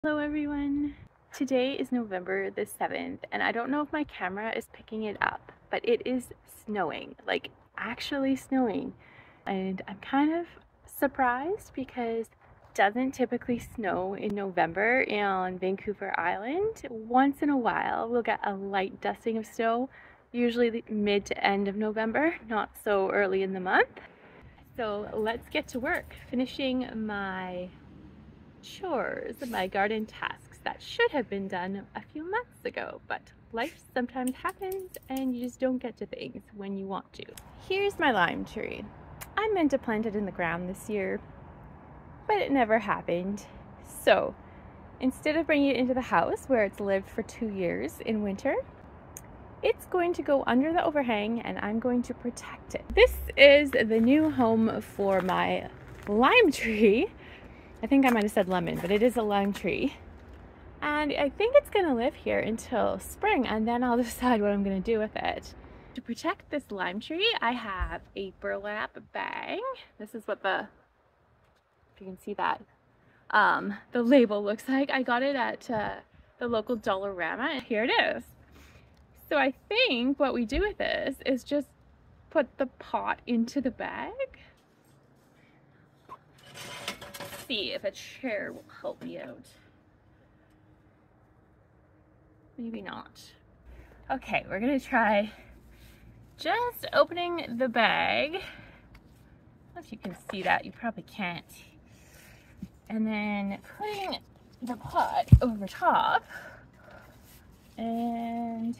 Hello everyone! Today is November the 7th and I don't know if my camera is picking it up, but it is snowing, like actually snowing. And I'm kind of surprised because it doesn't typically snow in November on Vancouver Island. Once in a while we'll get a light dusting of snow, usually the mid to end of November, not so early in the month. So let's get to work finishing my chores, my garden tasks that should have been done a few months ago, but life sometimes happens and you just don't get to things when you want to. Here's my lime tree. I meant to plant it in the ground this year, but it never happened. So instead of bringing it into the house where it's lived for 2 years in winter, it's going to go under the overhang and I'm going to protect it. This is the new home for my lime tree. I think I might have said lemon, but it is a lime tree. And I think it's gonna live here until spring and then I'll decide what I'm gonna do with it. To protect this lime tree, I have a burlap bag. This is what if you can see that, the label looks like. I got it at the local Dollarama and here it is. So I think what we do with this is just put the pot into the bag. See if a chair will help me out. Maybe not. Okay, we're gonna try just opening the bag. If you can see that, you probably can't. And then putting the pot over top. And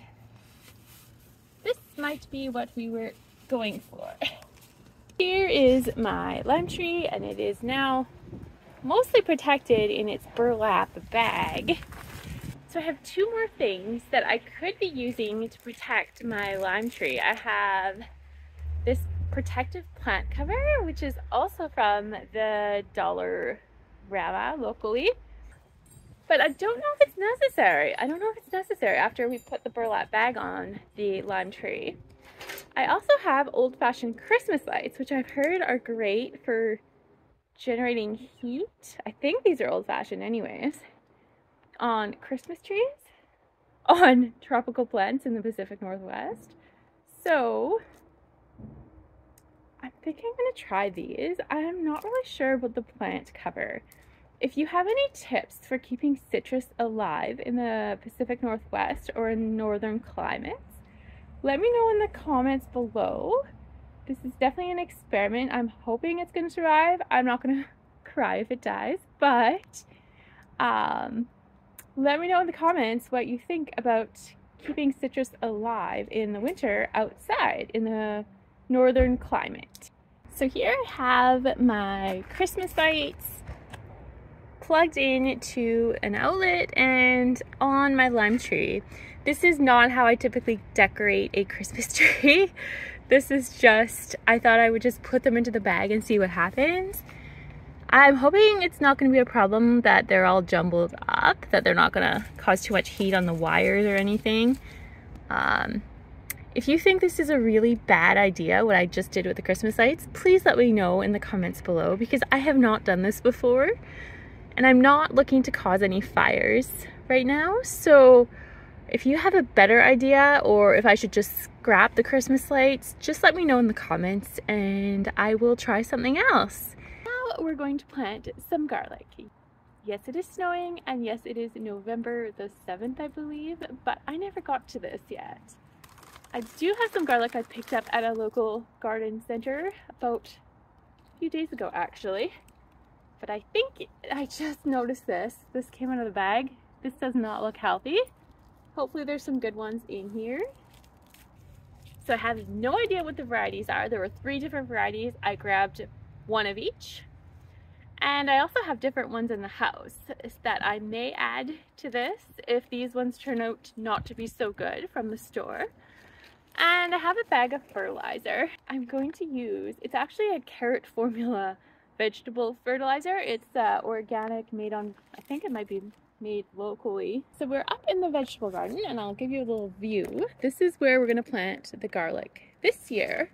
this might be what we were going for. Here is my lime tree and it is now mostly protected in its burlap bag. So I have 2 more things that I could be using to protect my lime tree. I have this protective plant cover, which is also from the Dollarama locally. But I don't know if it's necessary. I don't know if it's necessary after we put the burlap bag on the lime tree. I also have old-fashioned Christmas lights, which I've heard are great for generating heat. I think these are old-fashioned anyways. On Christmas trees, on tropical plants in the Pacific Northwest. So I'm thinking I'm gonna try these. I'm not really sure about the plant cover. If you have any tips for keeping citrus alive in the Pacific Northwest or in northern climates, let me know in the comments below. This is definitely an experiment. I'm hoping it's going to survive. I'm not going to cry if it dies, but let me know in the comments what you think about keeping citrus alive in the winter outside in the northern climate. So here I have my Christmas lights plugged in to an outlet and on my lime tree. This is not how I typically decorate a Christmas tree. This is just, I thought I would just put them into the bag and see what happens. I'm hoping it's not going to be a problem that they're all jumbled up, that they're not going to cause too much heat on the wires or anything. If you think this is a really bad idea, what I just did with the Christmas lights, please let me know in the comments below because I have not done this before and I'm not looking to cause any fires right now. So if you have a better idea or if I should just scrap the Christmas lights, just let me know in the comments and I will try something else. Now we're going to plant some garlic. Yes, it is snowing and yes, it is November the 7th, I believe, but I never got to this yet. I do have some garlic I picked up at a local garden center about a few days ago actually, but I think I just noticed this. This came out of the bag. This does not look healthy. Hopefully there's some good ones in here. So I have no idea what the varieties are. There were 3 different varieties. I grabbed 1 of each. And I also have different ones in the house that I may add to this if these ones turn out not to be so good from the store. And I have a bag of fertilizer. I'm going to use, it's actually a carrot formula vegetable fertilizer. It's organic, made on, I think it might be made locally. So we're up in the vegetable garden and I'll give you a little view. This is where we're going to plant the garlic this year.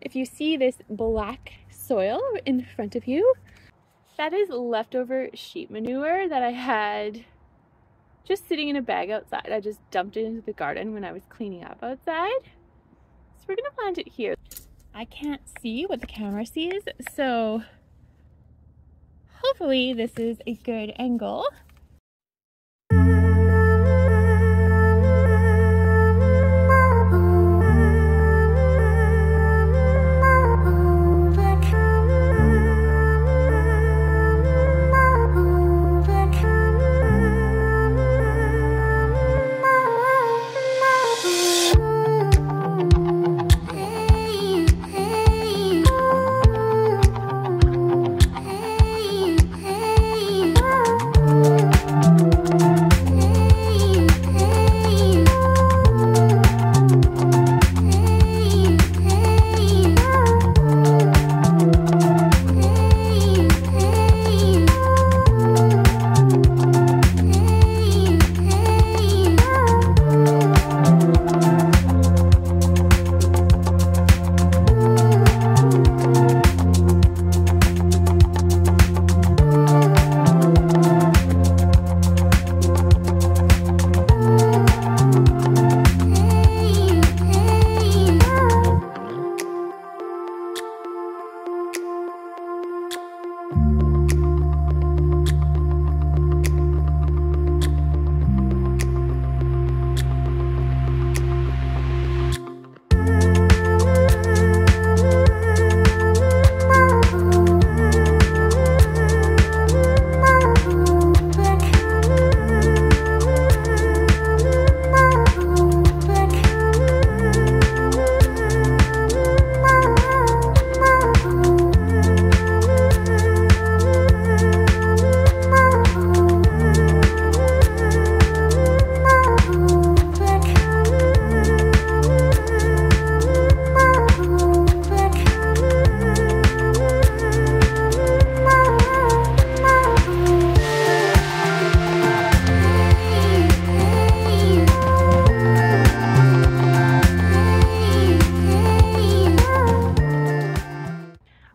If you see this black soil in front of you, That is leftover sheep manure that I had just sitting in a bag outside. I just dumped it into the garden when I was cleaning up outside. So we're gonna plant it here. I can't see what the camera sees, so hopefully this is a good angle.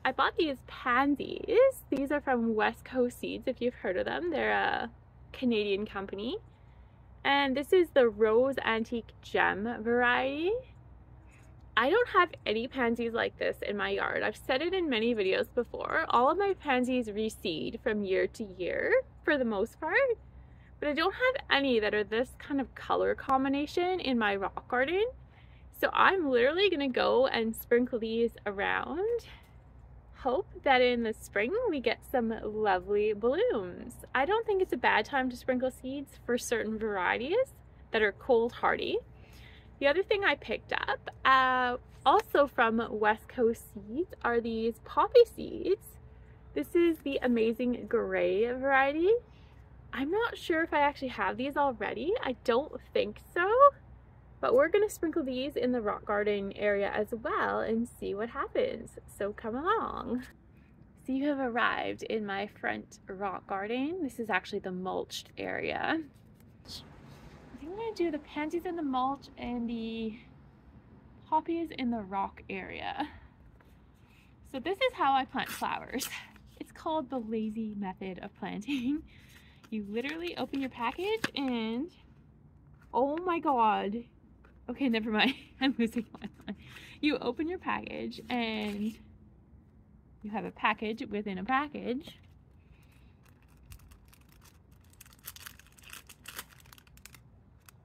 I bought these pansies. These are from West Coast Seeds, if you've heard of them. They're a Canadian company. And this is the Rose Antique Gem variety. I don't have any pansies like this in my yard. I've said it in many videos before. All of my pansies reseed from year to year for the most part. But I don't have any that are this kind of color combination in my rock garden. So I'm literally gonna go and sprinkle these around. Hope that in the spring we get some lovely blooms. I don't think it's a bad time to sprinkle seeds for certain varieties that are cold hardy. The other thing I picked up also from West Coast Seeds are these poppy seeds. This is the Amazing Gray variety. I'm not sure if I actually have these already. I don't think so. But we're going to sprinkle these in the rock garden area as well and see what happens. So come along. So you have arrived in my front rock garden. This is actually the mulched area. I think I'm going to do the pansies in the mulch and the poppies in the rock area. So this is how I plant flowers. It's called the lazy method of planting. You literally open your package and, oh my god. Okay, never mind. I'm losing my mind. You open your package and you have a package within a package.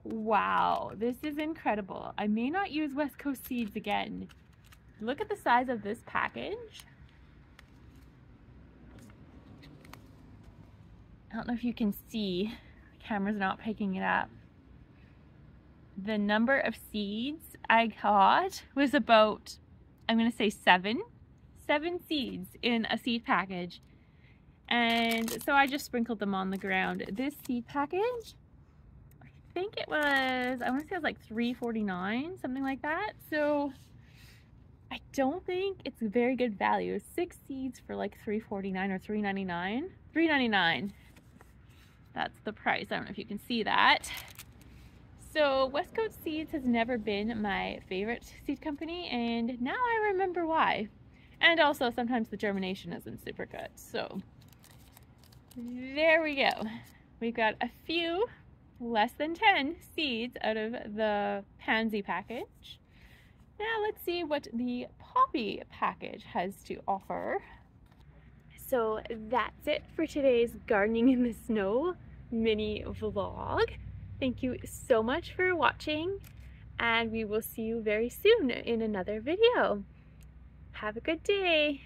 Wow, this is incredible. I may not use West Coast Seeds again. Look at the size of this package. I don't know if you can see. The camera's not picking it up. The number of seeds I got was about, I'm gonna say 7 seeds in a seed package. And so I just sprinkled them on the ground. This seed package, I think it was, I want to say it was like $3.49, something like that. So I don't think it's a very good value. 6 seeds for like $3.49 or $3.99. $3.99. That's the price. I don't know if you can see that. So West Coast Seeds has never been my favorite seed company, and now I remember why. And also sometimes the germination isn't super good. So There we go. We got a few, less than 10 seeds out of the pansy package. Now let's see what the poppy package has to offer. So that's it for today's gardening in the snow mini vlog. Thank you so much for watching, and we will see you very soon in another video. Have a good day.